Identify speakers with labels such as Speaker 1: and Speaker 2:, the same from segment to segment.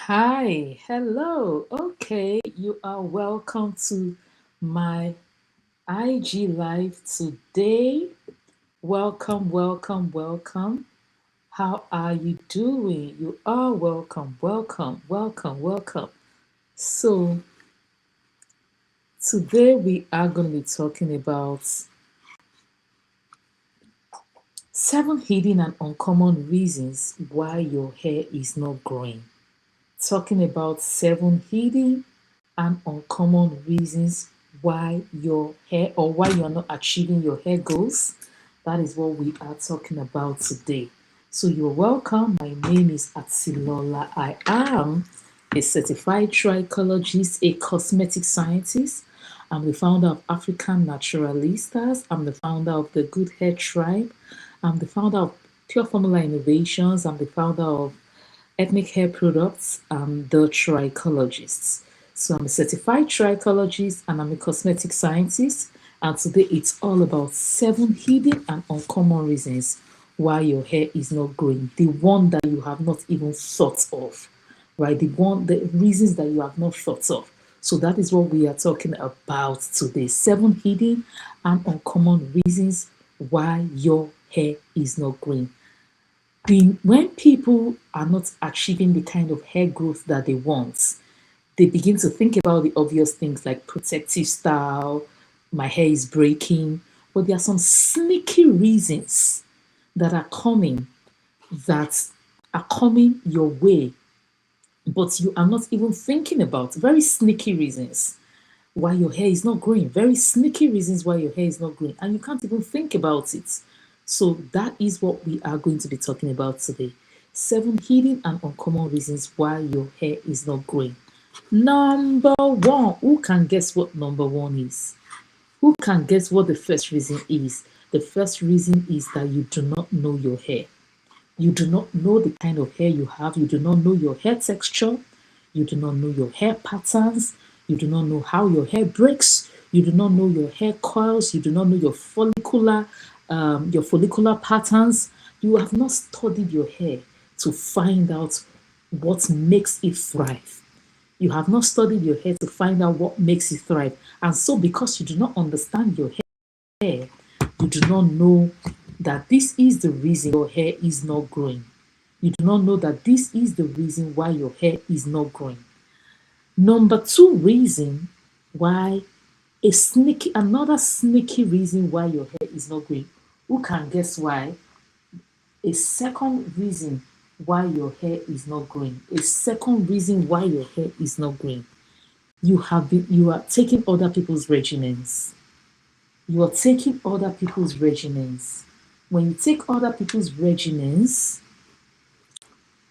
Speaker 1: Hi, hello. Okay, you are welcome to my IG live today. Welcome, welcome, welcome. How are you doing? You are welcome, welcome, welcome, welcome. So, today we are going to be talking about seven hidden and uncommon reasons why your hair is not growing. Talking about seven hidden and uncommon reasons why your hair or why you're not achieving your hair goals. That is what we are talking about today. So you're welcome. My name is Atilola. I am a certified trichologist, a cosmetic scientist. I'm the founder of African Naturalistas. I'm the founder of the Good Hair Tribe. I'm the founder of Pure Formula Innovations. I'm the founder of Ethnic Hair Products. I'm the trichologist. So I'm a certified trichologist and I'm a cosmetic scientist. And today it's all about seven hidden and uncommon reasons why your hair is not growing. The one that you have not even thought of, right? The reasons that you have not thought of. So that is what we are talking about today. Seven hidden and uncommon reasons why your hair is not growing. When people are not achieving the kind of hair growth that they want, they begin to think about the obvious things like protective style, my hair is breaking. But there are some sneaky reasons that are coming that are coming your way, but you are not even thinking about. Very sneaky reasons why your hair is not growing. Very sneaky reasons why your hair is not growing, and you can't even think about it. So that is what we are going to be talking about today. Seven hidden and uncommon reasons why your hair is not growing. Number one, who can guess what number one is? Who can guess what the first reason is? The first reason is that you do not know your hair. You do not know the kind of hair you have. You do not know your hair texture. You do not know your hair patterns. You do not know how your hair breaks. You do not know your hair coils. You do not know your follicular patterns. You have not studied your hair to find out what makes it thrive. You have not studied your hair to find out what makes it thrive. And so, because you do not understand your hair, you do not know that this is the reason your hair is not growing. You do not know that this is the reason why your hair is not growing. Number two reason why another sneaky reason why your hair is not growing. Who can guess why? A second reason why your hair is not growing. A second reason why your hair is not growing. You are taking other people's regimens. You are taking other people's regimens. When you take other people's regimens,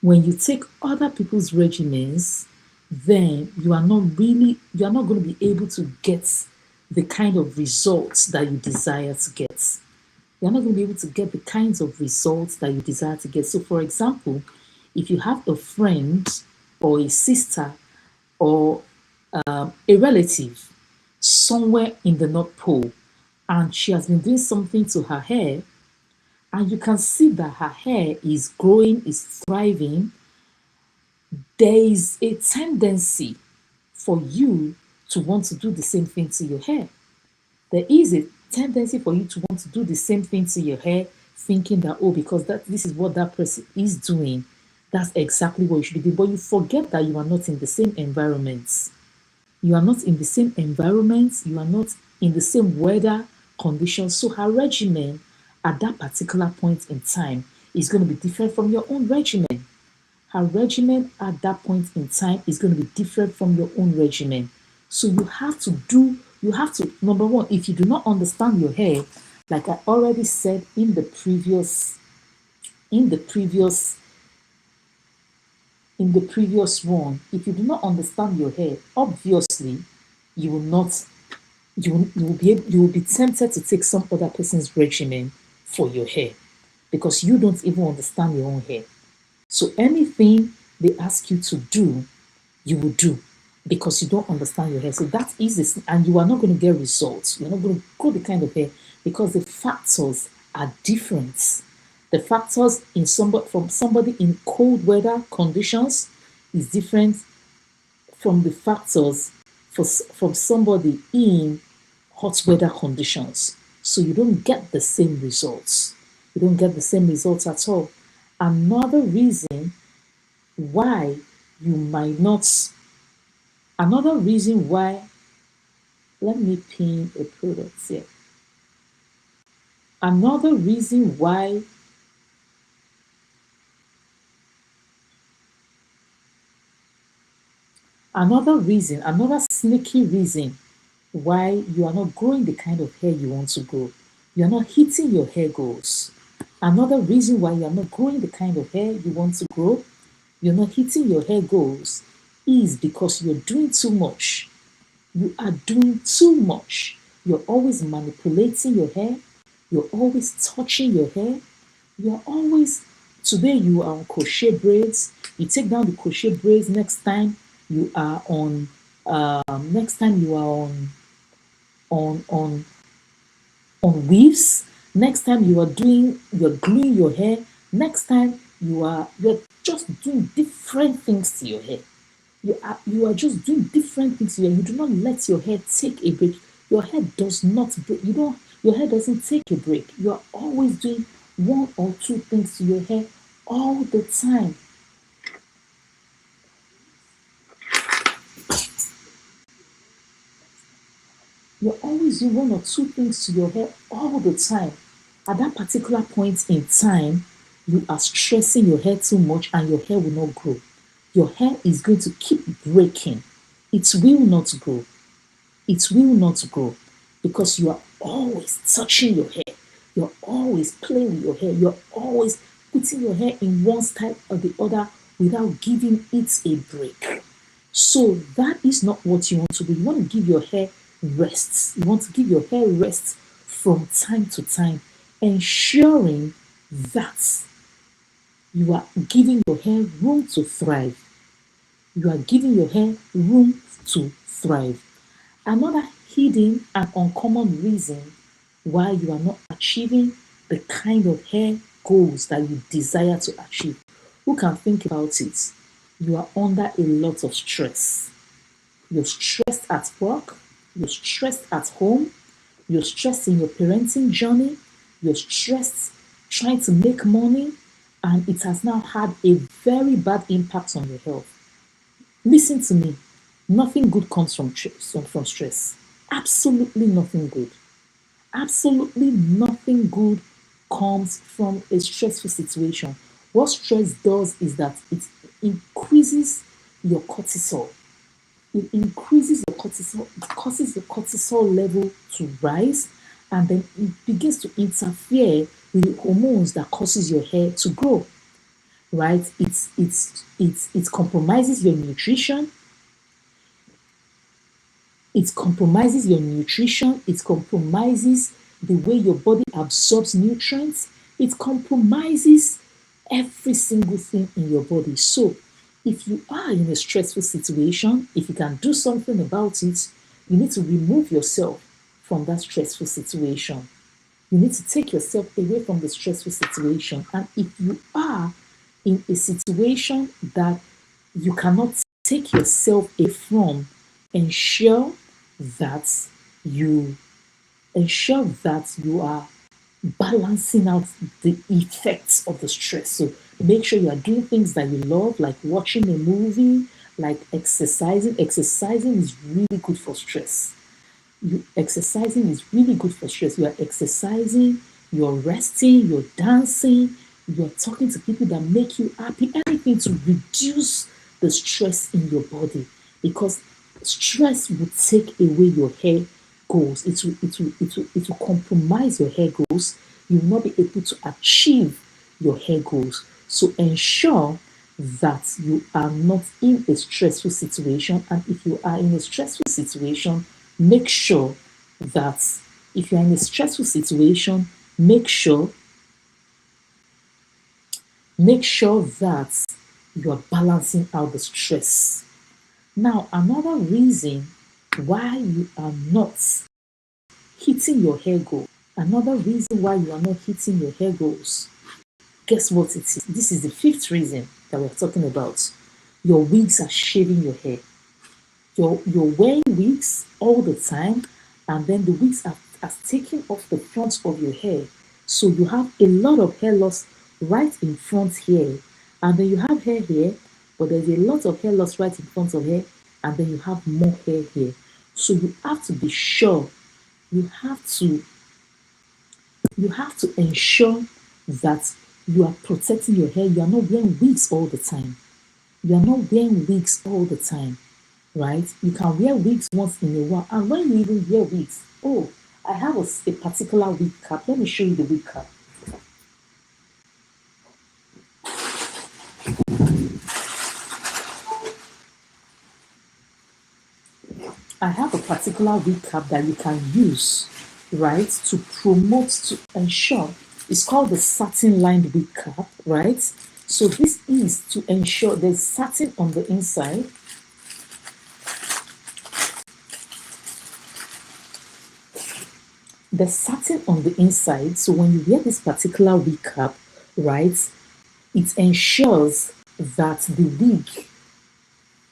Speaker 1: when you take other people's regimens, then you are not going to be able to get the kind of results that you desire to get. You're not going to be able to get the kinds of results that you desire to get. So, for example, if you have a friend or a sister or a relative somewhere in the North Pole and she has been doing something to her hair, and you can see that her hair is growing, is thriving, there is a tendency for you to want to do the same thing to your hair. There is a tendency for you to want to do the same thing to your hair, thinking that, oh, because this is what that person is doing, that's exactly what you should be doing. But you forget that you are not in the same environment. You are not in the same environment, you are not in the same weather conditions. So her regimen at that particular point in time is going to be different from your own regimen. Her regimen at that point in time is going to be different from your own regimen. So you have to, number one, if you do not understand your hair, like I already said in the previous, in the previous one, if you do not understand your hair, obviously you will not, you will be tempted to take some other person's regimen for your hair because you don't even understand your own hair. So anything they ask you to do, you will do because you don't understand your hair. So that is this, and you are not going to get results. You're not going to grow the kind of hair because the factors are different. The factors in somebody in cold weather conditions is different from the factors from somebody in hot weather conditions. So you don't get the same results. You don't get the same results at all. Another reason why you might not, another reason why, let me pin a product here. Another reason why, another sneaky reason why you are not growing the kind of hair you want to grow. You're not hitting your hair goals. Another reason why you're not growing the kind of hair you want to grow, you're not hitting your hair goals, is because you're doing too much. You are doing too much. You're always manipulating your hair. You're always touching your hair. You're always, today you are on crochet braids. You take down the crochet braids. Next time you are on, next time you are on on on weaves. Next time you're gluing your hair. Next time you're just doing different things to your hair. You are just doing different things to your hair. You do not let your hair take a break. Your hair does not break. Your hair doesn't take a break. You are always doing one or two things to your hair all the time. You're always doing one or two things to your hair all the time. At that particular point in time, you are stressing your hair too much and your hair will not grow. Your hair is going to keep breaking. It will not grow. It will not grow because you are always touching your hair. You're always playing with your hair. You're always putting your hair in one style or the other without giving it a break. So that is not what you want to do. You want to give your hair rest. You want to give your hair rest from time to time, ensuring that you are giving your hair room to thrive. You are giving your hair room to thrive. Another hidden and uncommon reason why you are not achieving the kind of hair goals that you desire to achieve. Who can think about it? You are under a lot of stress. You're stressed at work, you're stressed at home, you're stressed in your parenting journey, you're stressed trying to make money, and it has now had a very bad impact on your health. Listen to me. Nothing good comes from stress. Absolutely nothing good. Absolutely nothing good comes from a stressful situation. What stress does is that it increases your cortisol. It increases your cortisol, it causes your cortisol level to rise, and then it begins to interfere with the hormones that causes your hair to grow. Right? It compromises your nutrition. It compromises your nutrition. It compromises the way your body absorbs nutrients. It compromises every single thing in your body. So, if you are in a stressful situation, if you can do something about it, you need to remove yourself from that stressful situation. You need to take yourself away from the stressful situation. And if you are in a situation that you cannot take yourself away from, ensure that you are balancing out the effects of the stress. So make sure you are doing things that you love, like watching a movie, like exercising. Exercising is really good for stress. Exercising is really good for stress. You are exercising, you're resting, you're dancing, you're talking to people that make you happy, anything to reduce the stress in your body, because stress will take away your hair goals. It will compromise your hair goals. You will not be able to achieve your hair goals. So ensure that you are not in a stressful situation. And if you are in a stressful situation, make sure that if you're in a stressful situation, make sure that you are balancing out the stress. Now, another reason why you are not hitting your hair goal, another reason why you are not hitting your hair goals, guess what it is? This is the fifth reason that we're talking about. your wigs are shaving your hair. You're wearing wigs all the time, and then the wigs are taking off the front of your hair. So you have a lot of hair loss right in front here. And then you have hair here, but there's a lot of hair loss right in front of here, and then you have more hair here. So you have to be sure, you have to you have to ensure that you are protecting your hair. You are not wearing wigs all the time. You are not wearing wigs all the time, right? You can wear wigs once in a while. And when you even wear wigs, oh, I have a particular wig cap. Let me show you the wig cap. I have a particular wig cap that you can use, right, to promote, to ensure. It's called the satin lined wig cap, right? So this is to ensure there's satin on the inside. The satin on the inside. So when you wear this particular wig cap, right, it ensures that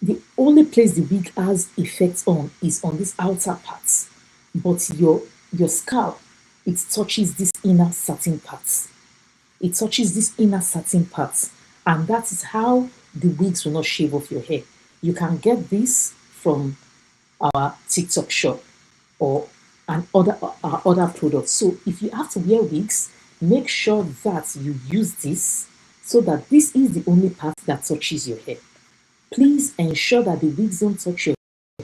Speaker 1: the only place the wig has effect on is on this outer part, but your scalp, it touches this inner satin part. It touches this inner satin part, and that is how the wigs will not shave off your hair. You can get this from our TikTok shop or our other products. So if you have to wear wigs, make sure that you use this so that this is the only part that touches your hair. Please ensure that the wigs don't touch your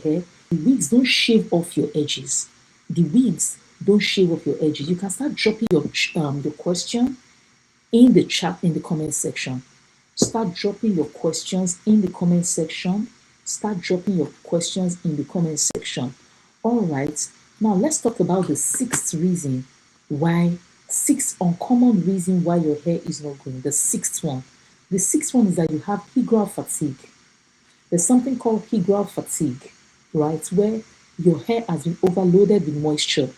Speaker 1: hair. The wigs don't shave off your edges. The wigs don't shave off your edges. You can start dropping your question in the chat in the comment section. Start dropping your questions in the comment section. Start dropping your questions in the comment section. All right. Now let's talk about the sixth uncommon reason why your hair is not growing. The sixth one. The sixth one is that you have hygral fatigue. There's something called hygral fatigue, right? Where your hair has been overloaded with moisture.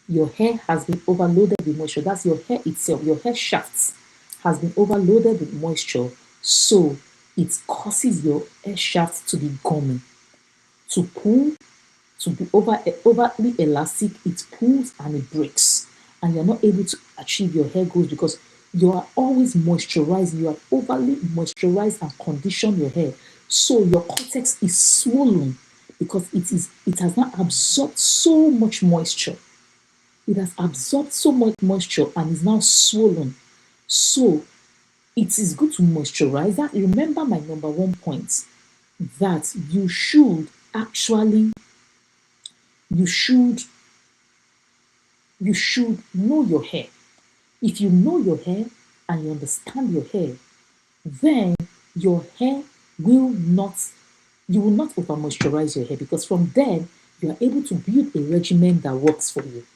Speaker 1: Your hair has been overloaded with moisture. That's your hair itself. Your hair shafts has been overloaded with moisture. So it causes your hair shaft to be gummy, to pull, to be overly elastic. It pulls and it breaks. And you're not able to achieve your hair goals because you are always moisturizing. You are overly moisturized and condition your hair. So your cortex is swollen because it has not absorbed so much moisture. It has absorbed so much moisture and is now swollen. So it is good to moisturize that. Remember my number one point that you should know your hair. If you know your hair and you understand your hair, then your hair will not, you will not over moisturize your hair because from then you are able to build a regimen that works for you.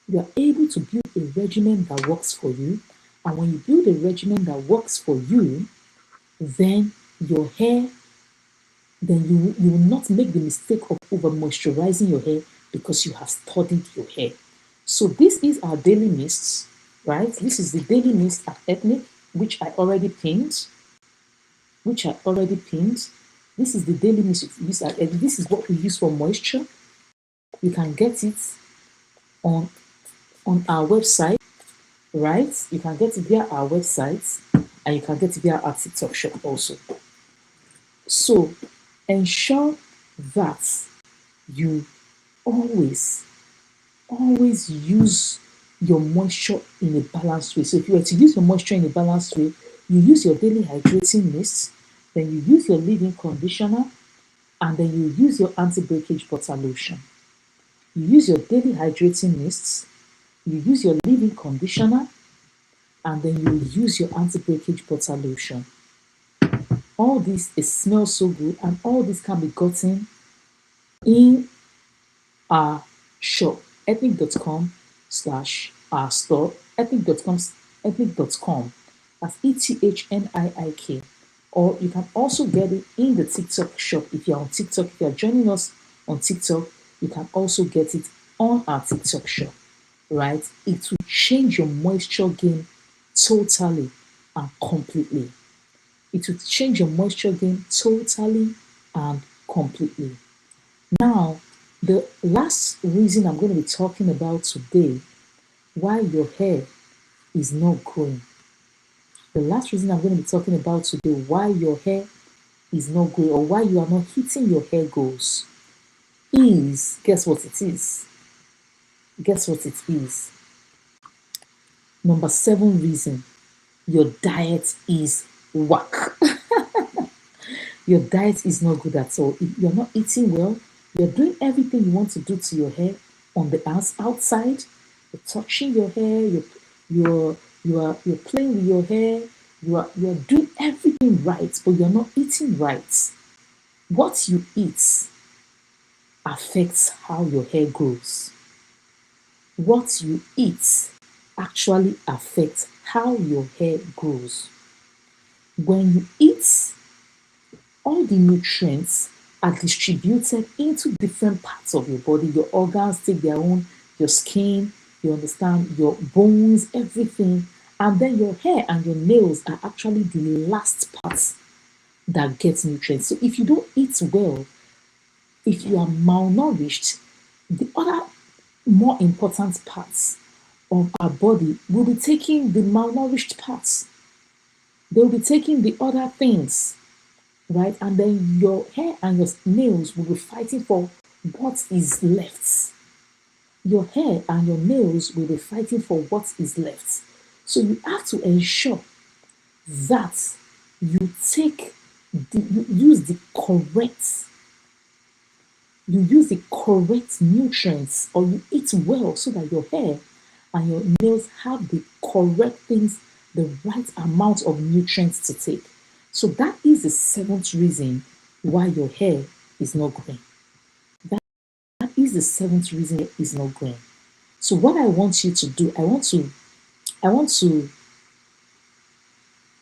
Speaker 1: You are able to build a regimen that works for you. And when you build a regimen that works for you, then your hair, then you will not make the mistake of over moisturizing your hair because you have studied your hair. So this is our daily mists, right? This is the daily mist at Ethnic, which I already pinned. This is the daily mist at Ethnic. This is what we use for moisture. You can get it on our website, right? You can get it via our website and you can get it via our TikTok shop also. So ensure that you always use your moisture in a balanced way. So if you were to use your moisture in a balanced way, you use your daily hydrating mist, then you use your leave-in conditioner, and then you use your anti-breakage butter lotion. You use your daily hydrating mists, you use your leave-in conditioner, and then you use your anti-breakage butter lotion. All this, it smells so good, and all this can be gotten in our shop, ethnic.com/our store, ethnic.com, that's ETHNIIK. Or you can also get it in the TikTok shop. If you're on TikTok, if you're joining us on TikTok, you can also get it on our TikTok shop, right? It will change your moisture game totally and completely. It will change your moisture game totally and completely. Now, the last reason I'm going to be talking about today why your hair is not growing. The last reason I'm going to be talking about today why your hair is not growing or why you are not hitting your hair goals is, guess what it is? Guess what it is? Number 7 reason, your diet is whack. Your diet is not good at all. If you're not eating well, you're doing everything you want to do to your hair on the outside. You're touching your hair, you're playing with your hair, you're doing everything right, but you're not eating right. What you eat affects how your hair grows. What you eat actually affects how your hair grows. When you eat, all the nutrients are distributed into different parts of your body. Your organs take their own, your skin, you understand, your bones, everything. And then your hair and your nails are actually the last parts that get nutrients. So if you don't eat well, if you are malnourished, the other more important parts of our body will be taking the malnourished parts. They'll be taking the other things, right? And then your hair and your nails will be fighting for what is left. Your hair and your nails will be fighting for what is left. So you have to ensure that you use the correct nutrients or you eat well so that your hair and your nails have the correct things, the right amount of nutrients to take. So that is the 7th reason why your hair is not growing. That is the 7th reason it is not growing. So what I want you to do, I want to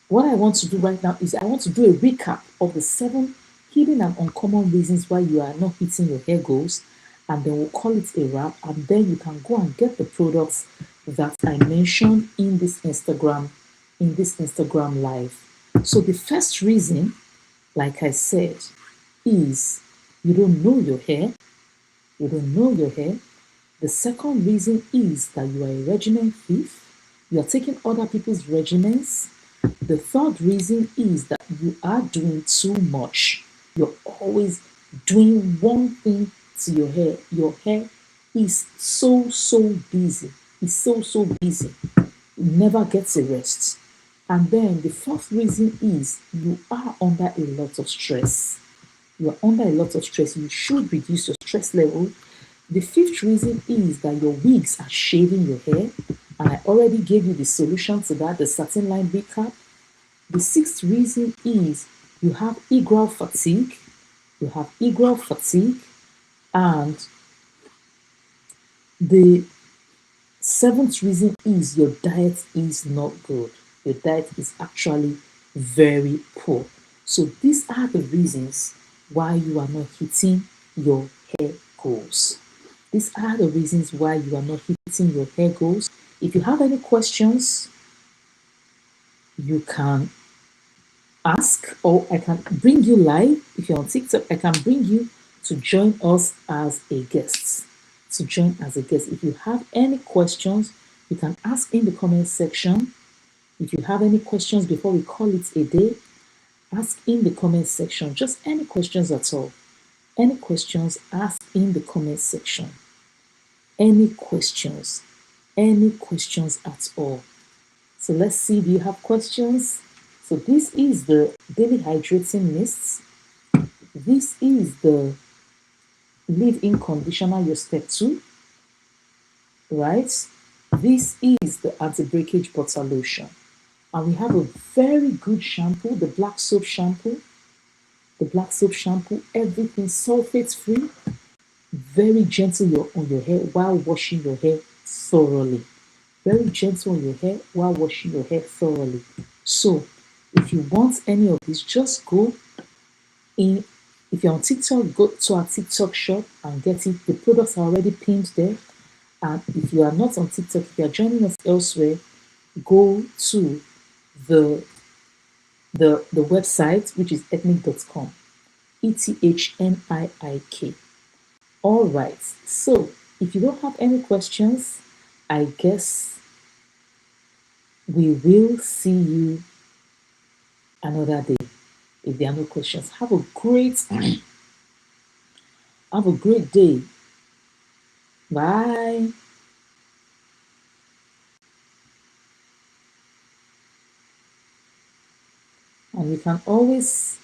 Speaker 1: what I want to do right now is I want to do a recap of the 7 hidden and uncommon reasons why you are not hitting your hair goals, and then we'll call it a wrap, and then you can go and get the products that I mentioned in this Instagram live. So the first reason, like I said, is you don't know your hair. You don't know your hair. The second reason is that you are a regimen thief. You are taking other people's regimens. The third reason is that you are doing too much. You're always doing one thing to your hair. Your hair is so busy. It's so busy. It never gets a rest. And then the fourth reason is you are under a lot of stress. You are under a lot of stress. You should reduce your stress level. The fifth reason is that your wigs are shaving your hair. And I already gave you the solution to that, the satin line recap. The sixth reason is you have egral fatigue. You have egral fatigue. And the seventh reason is your diet is not good. Your diet is actually very poor. So these are the reasons why you are not hitting your hair goals. These are the reasons why you are not hitting your hair goals. If you have any questions, you can ask, or I can bring you live. If you're on TikTok, I can bring you to join us as a guest. If you have any questions, you can ask in the comment section. If you have any questions before we call it a day, ask in the comment section. Just any questions at all. Any questions, ask in the comment section. Any questions at all. So let's see, do you have questions? So this is the daily hydrating mist. This is the leave-in conditioner, your step 2, right? This is the anti-breakage butter lotion. And we have a very good shampoo, the black soap shampoo. Everything sulfate-free, very gentle on your hair while washing your hair thoroughly. Very gentle on your hair while washing your hair thoroughly. So if you want any of this, just go in. If you're on TikTok, go to our TikTok shop and get it. The products are already pinned there. And if you are not on TikTok, if you are joining us elsewhere, go to the the website, which is ethnic.com. ETHNIIK. All right. So if you don't have any questions, I guess we will see you another day. If there are no questions, have a great day. Bye. And you can always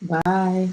Speaker 1: bye.